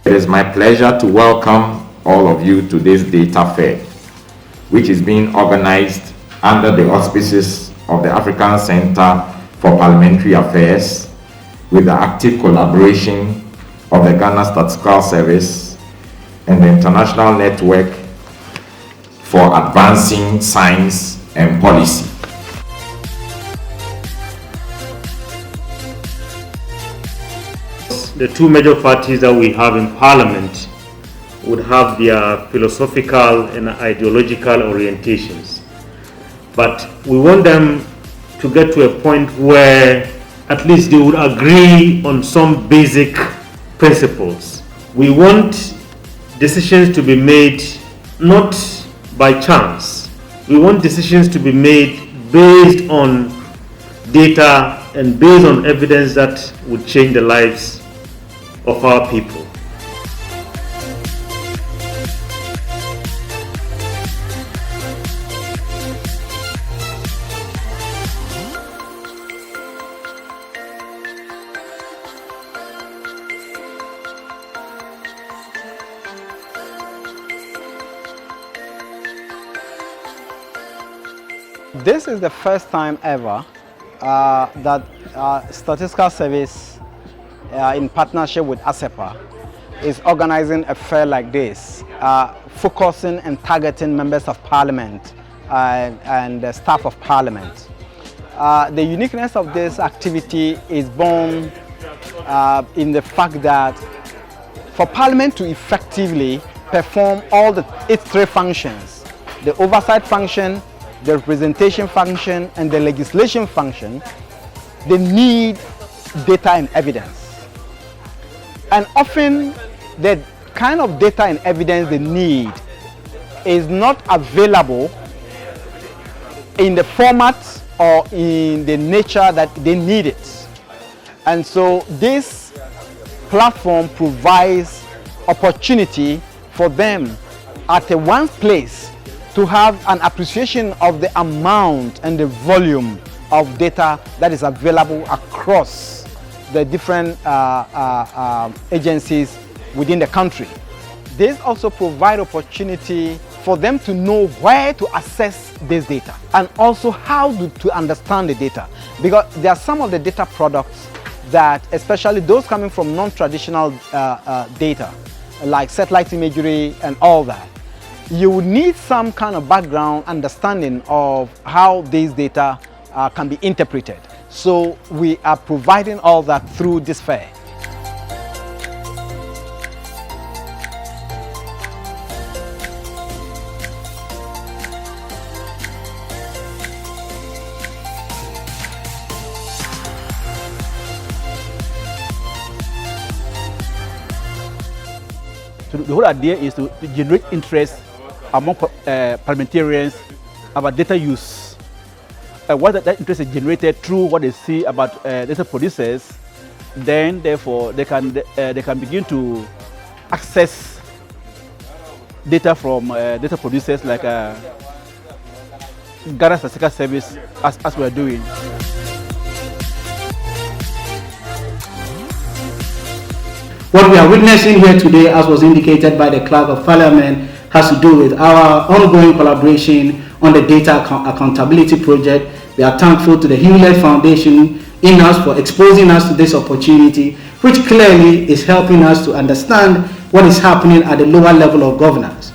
It is my pleasure to welcome all of you to this data fair, which is being organized under the auspices of the African Center for Parliamentary Affairs with the active collaboration of the Ghana Statistical Service and the International Network for Advancing Science and Policy. The two major parties that we have in Parliament would have their philosophical and ideological orientations. But we want them to get to a point where at least they would agree on some basic principles. We want decisions to be made not by chance. We want decisions to be made based on data and based on evidence that would change the lives of our people. This is the first time ever that Statistical Service in partnership with ACEPA is organizing a fair like this, focusing and targeting members of Parliament and the staff of Parliament. The uniqueness of this activity is born in the fact that for Parliament to effectively perform all its three functions, the oversight function, the representation function, and the legislation function, they need data and evidence. And often the kind of data and evidence they need is not available in the format or in the nature that they need it. And so this platform provides opportunity for them at a one place to have an appreciation of the amount and the volume of data that is available across the different agencies within the country. This also provides opportunity for them to know where to access this data and also how to understand the data, because there are some of the data products that, especially those coming from non-traditional data like satellite imagery and all that, you would need some kind of background understanding of how these data can be interpreted. So we are providing all that through this fair. So the whole idea is to generate interest among parliamentarians about data use. Once that interest is generated through what they see about data producers, then therefore they can begin to access data from data producers like Ghana Statistical Service, as we are doing. What we are witnessing here today, as was indicated by the Clerk of Parliament, has to do with our ongoing collaboration on the Data Accountability Project. We are thankful to the Hewlett Foundation, INASP, for exposing us to this opportunity, which clearly is helping us to understand what is happening at the lower level of governance.